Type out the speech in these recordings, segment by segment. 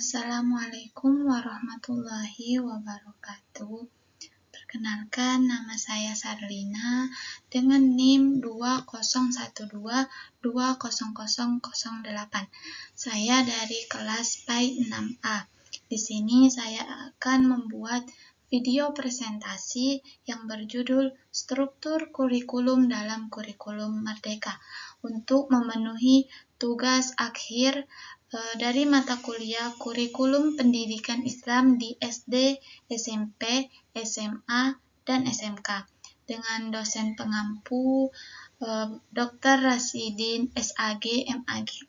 Assalamualaikum warahmatullahi wabarakatuh. Perkenalkan, nama saya Sarlina dengan NIM 2012200008. Saya dari kelas PAI 6A. Di sini saya akan membuat video presentasi yang berjudul Struktur Kurikulum dalam Kurikulum Merdeka untuk memenuhi tugas akhir dari mata kuliah Kurikulum Pendidikan Islam di SD, SMP, SMA, dan SMK dengan dosen pengampu Dr. Rasidin SAG MAG.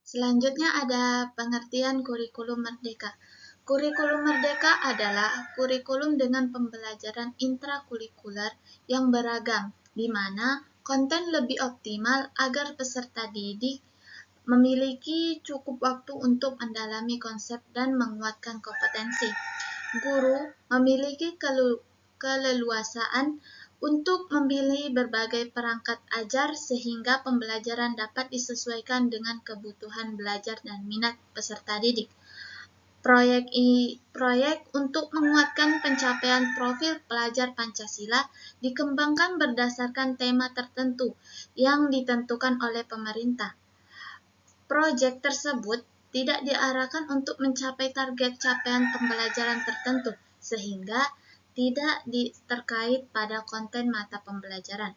Selanjutnya ada pengertian kurikulum merdeka. Kurikulum merdeka adalah kurikulum dengan pembelajaran intrakurikuler yang beragam, di mana konten lebih optimal agar peserta didik memiliki cukup waktu untuk mendalami konsep dan menguatkan kompetensi. Guru memiliki keleluasaan untuk memilih berbagai perangkat ajar sehingga pembelajaran dapat disesuaikan dengan kebutuhan belajar dan minat peserta didik. Proyek untuk menguatkan pencapaian profil pelajar Pancasila dikembangkan berdasarkan tema tertentu yang ditentukan oleh pemerintah. Proyek tersebut tidak diarahkan untuk mencapai target capaian pembelajaran tertentu, sehingga tidak terkait pada konten mata pembelajaran.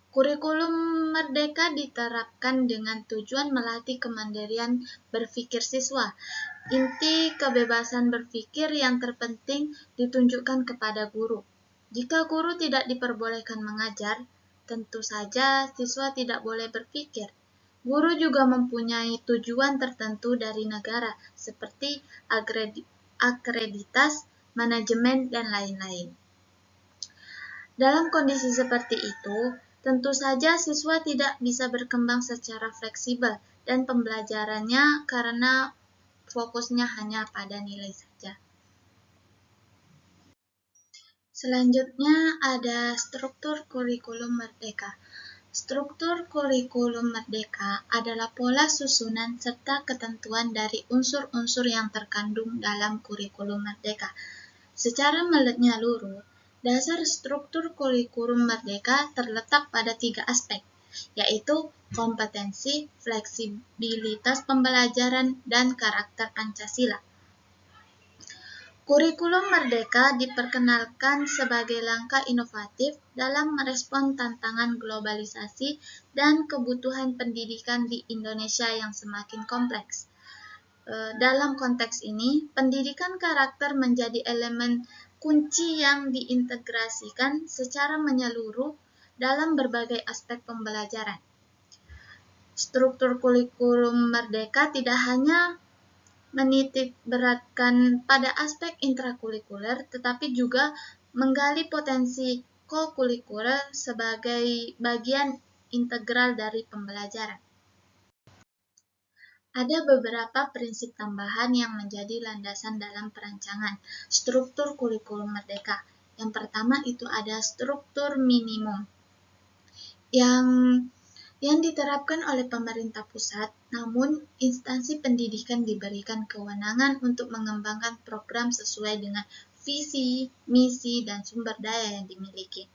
Kurikulum merdeka diterapkan dengan tujuan melatih kemandirian berpikir siswa. Inti kebebasan berpikir yang terpenting ditunjukkan kepada guru. Jika guru tidak diperbolehkan mengajar, tentu saja siswa tidak boleh berpikir. Guru juga mempunyai tujuan tertentu dari negara, seperti akreditas, manajemen, dan lain-lain. Dalam kondisi seperti itu, tentu saja siswa tidak bisa berkembang secara fleksibel dan pembelajarannya karena fokusnya hanya pada nilai saja. Selanjutnya ada struktur kurikulum merdeka. Struktur kurikulum merdeka adalah pola susunan serta ketentuan dari unsur-unsur yang terkandung dalam kurikulum merdeka. Secara menyeluruh, dasar struktur kurikulum merdeka terletak pada 3 aspek, yaitu kompetensi, fleksibilitas pembelajaran, dan karakter Pancasila. Kurikulum merdeka diperkenalkan sebagai langkah inovatif dalam merespon tantangan globalisasi dan kebutuhan pendidikan di Indonesia yang semakin kompleks. Dalam konteks ini, pendidikan karakter menjadi elemen kunci yang diintegrasikan secara menyeluruh dalam berbagai aspek pembelajaran. Struktur kurikulum merdeka tidak hanya menitik beratkan pada aspek intrakurikuler, tetapi juga menggali potensi kokurikuler sebagai bagian integral dari pembelajaran. Ada beberapa prinsip tambahan yang menjadi landasan dalam perancangan struktur kurikulum merdeka. Yang pertama itu ada struktur minimum yang diterapkan oleh pemerintah pusat, namun instansi pendidikan diberikan kewenangan untuk mengembangkan program sesuai dengan visi, misi, dan sumber daya yang dimiliki.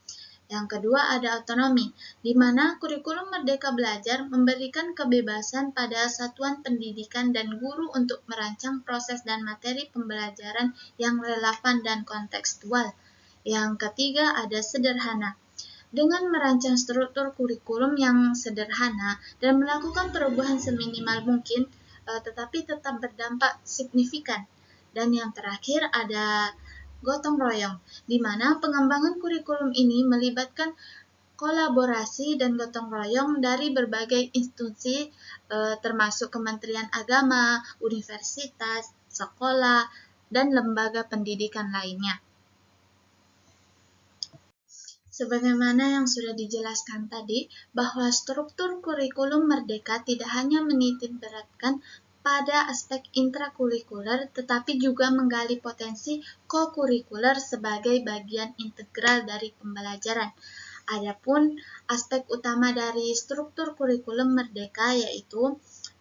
Yang kedua ada otonomi, di mana kurikulum Merdeka Belajar memberikan kebebasan pada satuan pendidikan dan guru untuk merancang proses dan materi pembelajaran yang relevan dan kontekstual. Yang ketiga ada sederhana. Dengan merancang struktur kurikulum yang sederhana dan melakukan perubahan seminimal mungkin, tetapi tetap berdampak signifikan. Dan yang terakhir ada gotong royong, di mana pengembangan kurikulum ini melibatkan kolaborasi dan gotong royong dari berbagai institusi, termasuk Kementerian Agama, universitas, sekolah, dan lembaga pendidikan lainnya. Sebagaimana yang sudah dijelaskan tadi, bahwa struktur kurikulum merdeka tidak hanya menitik beratkan pada aspek intrakurikuler, tetapi juga menggali potensi kokurikuler sebagai bagian integral dari pembelajaran. Adapun aspek utama dari struktur kurikulum merdeka yaitu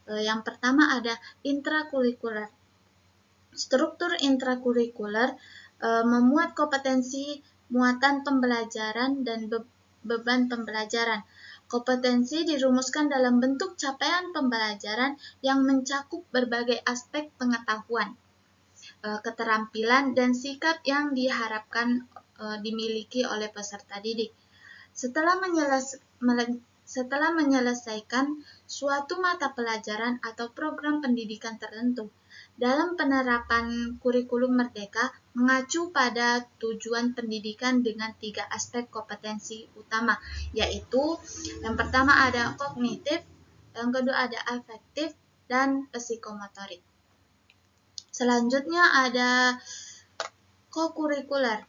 Yang pertama ada intrakurikuler. Struktur intrakurikuler memuat kompetensi, muatan pembelajaran, dan beban pembelajaran. Kompetensi dirumuskan dalam bentuk capaian pembelajaran yang mencakup berbagai aspek pengetahuan, keterampilan, dan sikap yang diharapkan dimiliki oleh peserta didik. Setelah menyelesaikan suatu mata pelajaran atau program pendidikan tertentu, dalam penerapan kurikulum merdeka mengacu pada tujuan pendidikan dengan 3 aspek kompetensi utama, yaitu yang pertama ada kognitif, yang kedua ada afektif, dan psikomotorik. Selanjutnya ada kokurikuler.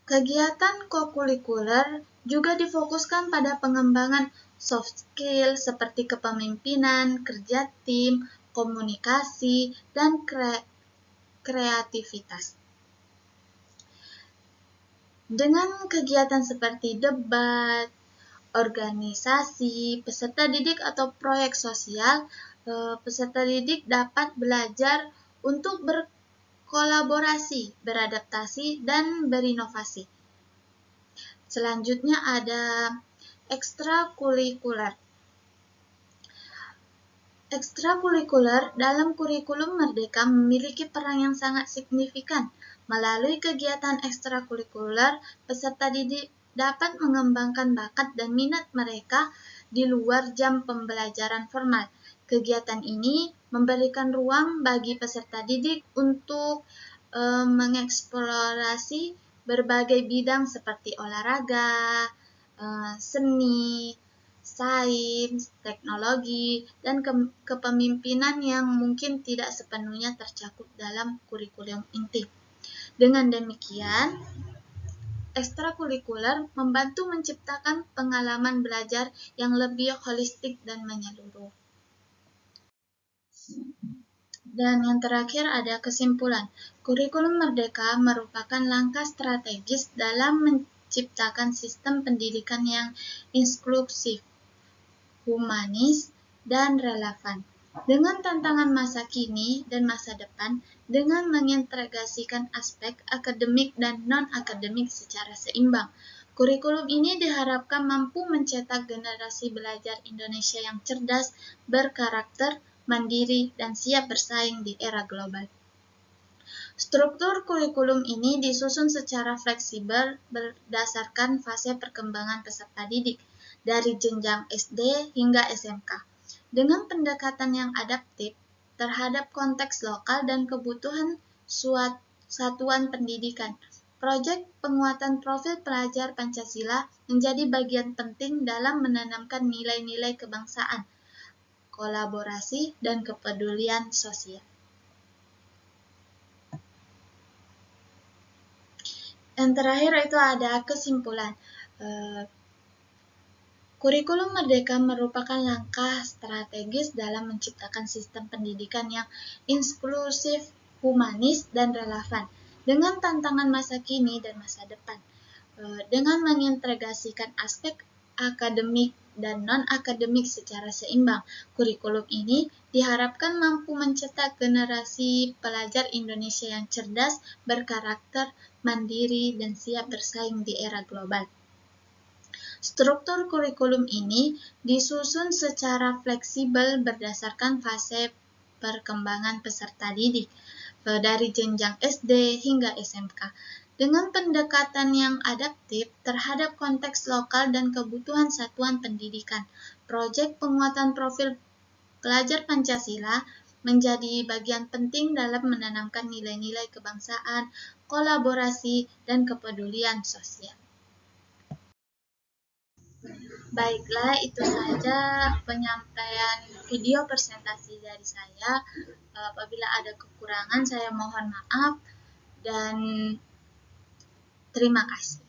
Kegiatan kokurikuler juga difokuskan pada pengembangan soft skill seperti kepemimpinan, kerja tim, komunikasi, dan kreativitas. Dengan kegiatan seperti debat, organisasi, peserta didik atau proyek sosial, peserta didik dapat belajar untuk berkolaborasi, beradaptasi, dan berinovasi. Selanjutnya ada ekstrakurikuler. Ekstrakurikuler dalam kurikulum merdeka memiliki peran yang sangat signifikan. Melalui kegiatan ekstrakurikuler, peserta didik dapat mengembangkan bakat dan minat mereka di luar jam pembelajaran formal. Kegiatan ini memberikan ruang bagi peserta didik untuk mengeksplorasi berbagai bidang seperti olahraga, seni, sains, teknologi, dan kepemimpinan yang mungkin tidak sepenuhnya tercakup dalam kurikulum inti. Dengan demikian, ekstrakurikuler membantu menciptakan pengalaman belajar yang lebih holistik dan menyeluruh. Dan yang terakhir ada kesimpulan. Kurikulum merdeka merupakan langkah strategis dalam menciptakan sistem pendidikan yang inklusif, humanis, dan relevan. Dengan tantangan masa kini dan masa depan, dengan mengintegrasikan aspek akademik dan non-akademik secara seimbang, kurikulum ini diharapkan mampu mencetak generasi belajar Indonesia yang cerdas, berkarakter, mandiri, dan siap bersaing di era global. Struktur kurikulum ini disusun secara fleksibel berdasarkan fase perkembangan peserta didik, dari jenjang SD hingga SMK, dengan pendekatan yang adaptif terhadap konteks lokal dan kebutuhan satuan pendidikan. Proyek penguatan profil pelajar Pancasila menjadi bagian penting dalam menanamkan nilai-nilai kebangsaan, kolaborasi, dan kepedulian sosial. Yang terakhir itu ada kesimpulan. Kurikulum merdeka merupakan langkah strategis dalam menciptakan sistem pendidikan yang inklusif, humanis, dan relevan dengan tantangan masa kini dan masa depan. Dengan mengintegrasikan aspek akademik dan non-akademik secara seimbang, kurikulum ini diharapkan mampu mencetak generasi pelajar Indonesia yang cerdas, berkarakter, mandiri, dan siap bersaing di era global. Struktur kurikulum ini disusun secara fleksibel berdasarkan fase perkembangan peserta didik, dari jenjang SD hingga SMK, dengan pendekatan yang adaptif terhadap konteks lokal dan kebutuhan satuan pendidikan. Proyek penguatan profil pelajar Pancasila menjadi bagian penting dalam menanamkan nilai-nilai kebangsaan, kolaborasi, dan kepedulian sosial. Baiklah, itu saja penyampaian video presentasi dari saya. Apabila ada kekurangan, saya mohon maaf dan terima kasih.